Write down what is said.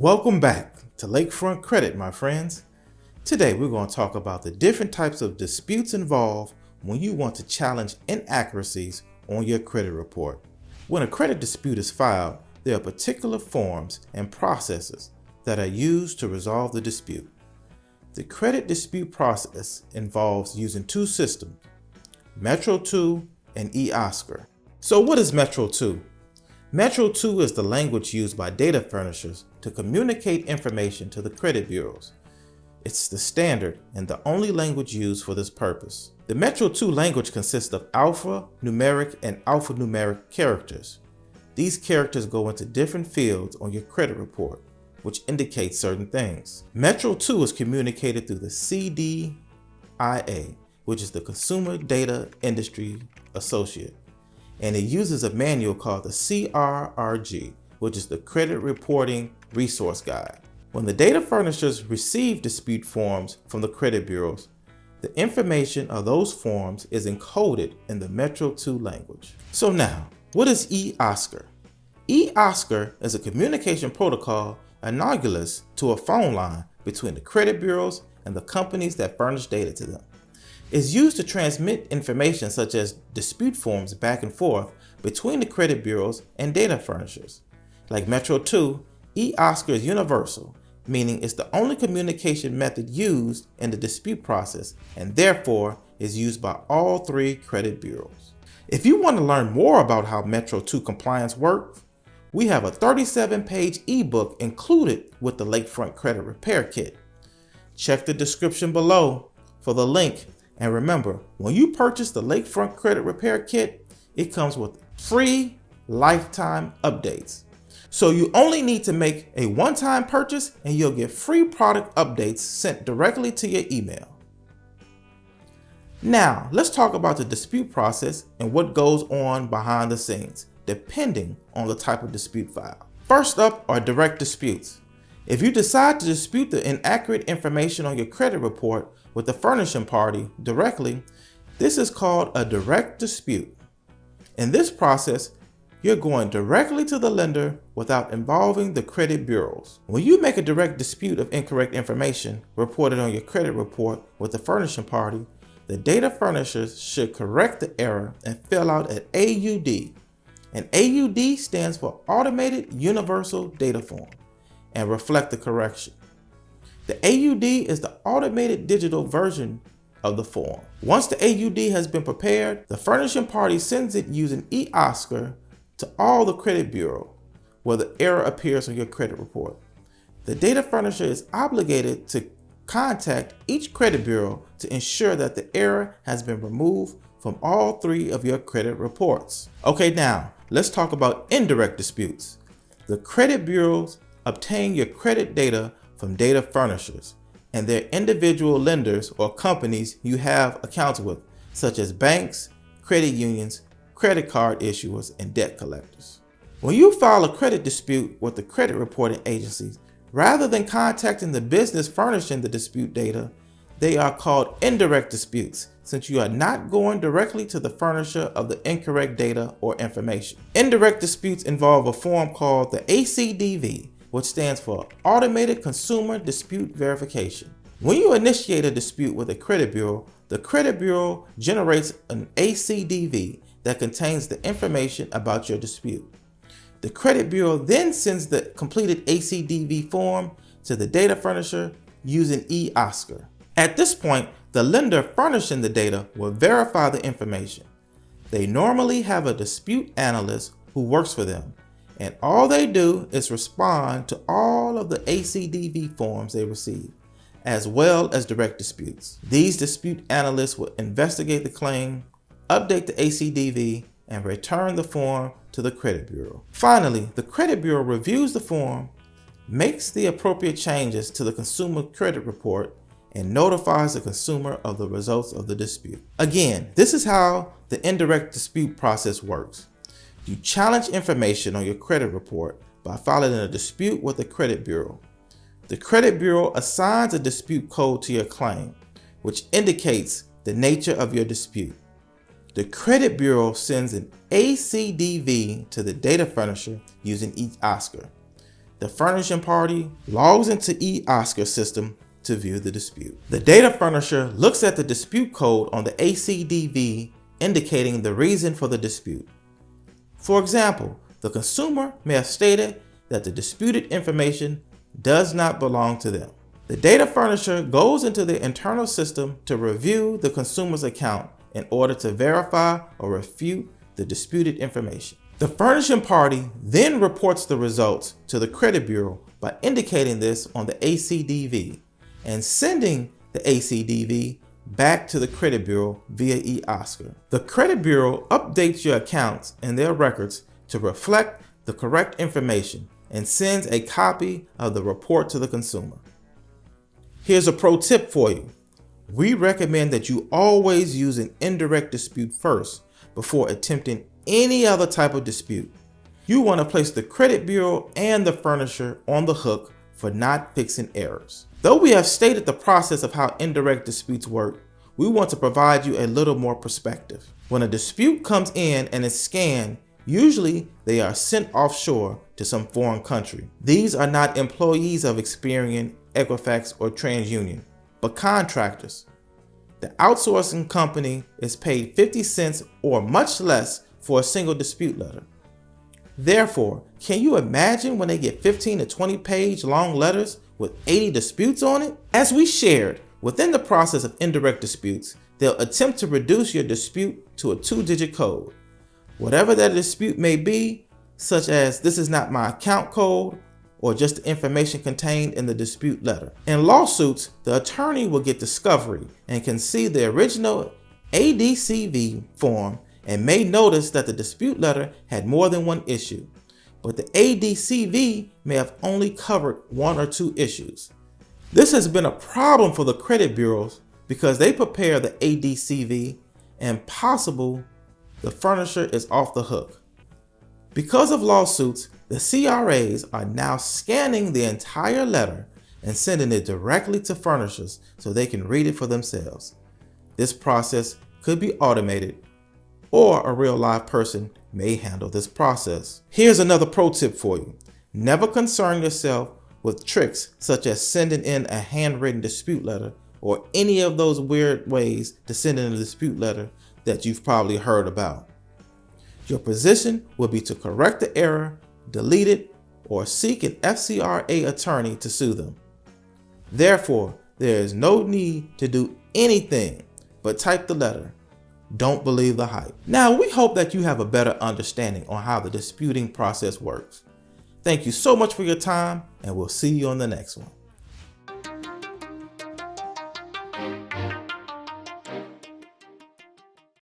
Welcome back to Lakefront Credit, my friends. Today we're going to talk about the different types of disputes involved when you want to challenge inaccuracies on your credit report. When a credit dispute is filed, there are particular forms and processes that are used to resolve the dispute. The credit dispute process involves using two systems, Metro 2 and eOscar. So what is Metro 2? Metro 2 is the language used by data furnishers to communicate information to the credit bureaus. It's the standard and the only language used for this purpose. The Metro 2 language consists of alphanumeric and alphanumeric characters. These characters go into different fields on your credit report, which indicate certain things. Metro 2 is communicated through the CDIA, which is the Consumer Data Industry Associate, and it uses a manual called the CRRG, which is the Credit Reporting Resource Guide. When the data furnishers receive dispute forms from the credit bureaus, the information of those forms is encoded in the Metro 2 language. So now, what is eOscar? eOscar is a communication protocol analogous to a phone line between the credit bureaus and the companies that furnish data to them. It's used to transmit information such as dispute forms back and forth between the credit bureaus and data furnishers. Like Metro 2, eOscar is universal, meaning it's the only communication method used in the dispute process and therefore is used by all three credit bureaus. If you want to learn more about how Metro 2 compliance works, we have a 37-page ebook included with the Lakefront Credit Repair Kit. Check the description below for the link. And remember, when you purchase the Lakefront Credit Repair Kit, it comes with free lifetime updates. So you only need to make a one-time purchase and you'll get free product updates sent directly to your email. Now, let's talk about the dispute process and what goes on behind the scenes, depending on the type of dispute filed. First up are direct disputes. If you decide to dispute the inaccurate information on your credit report with the furnishing party directly, this is called a direct dispute. In this process, you're going directly to the lender without involving the credit bureaus. When you make a direct dispute of incorrect information reported on your credit report with the furnishing party, the data furnishers should correct the error and fill out an AUD. An AUD stands for Automated Universal Data Form, and reflect the correction. The AUD is the automated digital version of the form. Once the AUD has been prepared, the furnishing party sends it using eOscar to all the credit bureau where the error appears on your credit report. The data furnisher is obligated to contact each credit bureau to ensure that the error has been removed from all three of your credit reports. Okay, now let's talk about indirect disputes. The credit bureaus obtain your credit data from data furnishers and their individual lenders or companies you have accounts with, such as banks, credit unions, credit card issuers, and debt collectors. When you file a credit dispute with the credit reporting agencies, rather than contacting the business furnishing the dispute data, they are called indirect disputes, since you are not going directly to the furnisher of the incorrect data or information. Indirect disputes involve a form called the ACDV, which stands for Automated Consumer Dispute Verification. When you initiate a dispute with a credit bureau, the credit bureau generates an ACDV that contains the information about your dispute. The credit bureau then sends the completed ACDV form to the data furnisher using eOscar. At this point, the lender furnishing the data will verify the information. They normally have a dispute analyst who works for them, and all they do is respond to all of the ACDV forms they receive, as well as direct disputes. These dispute analysts will investigate the claim, update the ACDV, and return the form to the credit bureau. Finally, the credit bureau reviews the form, makes the appropriate changes to the consumer credit report, and notifies the consumer of the results of the dispute. Again, this is how the indirect dispute process works. You challenge information on your credit report by filing a dispute with the credit bureau. The credit bureau assigns a dispute code to your claim, which indicates the nature of your dispute. The credit bureau sends an ACDV to the data furnisher using eOscar. the furnishing party logs into eOscar system to view the dispute. The data furnisher looks at the dispute code on the ACDV indicating the reason for the dispute. For example, the consumer may have stated that the disputed information does not belong to them. The data furnisher goes into the internal system to review the consumer's account in order to verify or refute the disputed information. The furnishing party then reports the results to the credit bureau by indicating this on the ACDV and sending the ACDV back to the credit bureau via eOscar. The credit bureau updates your accounts and their records to reflect the correct information and sends a copy of the report to the consumer. Here's a pro tip for you. We recommend that you always use an indirect dispute first before attempting any other type of dispute. You want to place the credit bureau and the furnisher on the hook for not fixing errors. Though we have stated the process of how indirect disputes work, we want to provide you a little more perspective. When a dispute comes in and is scanned, usually they are sent offshore to some foreign country. These are not employees of Experian, Equifax, or TransUnion, but contractors. The outsourcing company is paid 50 cents or much less for a single dispute letter. Therefore, can you imagine when they get 15 to 20 page long letters with 80 disputes on it? As we shared, within the process of indirect disputes, they'll attempt to reduce your dispute to a 2-digit code. Whatever that dispute may be, such as "this is not my account code," or just the information contained in the dispute letter. In lawsuits, the attorney will get discovery and can see the original ADCV form and may notice that the dispute letter had more than one issue, but the ADCV may have only covered 1 or 2 issues. This has been a problem for the credit bureaus because they prepare the ADCV and possible the furnisher is off the hook. Because of lawsuits, the CRAs are now scanning the entire letter and sending it directly to furnishers so they can read it for themselves. This process could be automated, or a real live person may handle this process. Here's another pro tip for you. Never concern yourself with tricks such as sending in a handwritten dispute letter or any of those weird ways to send in a dispute letter that you've probably heard about. Your position will be to correct the error, delete it, or seek an FCRA attorney to sue them. Therefore, there is no need to do anything but type the letter. Don't believe the hype. Now, we hope that you have a better understanding on how the disputing process works. Thank you so much for your time, and we'll see you on the next one.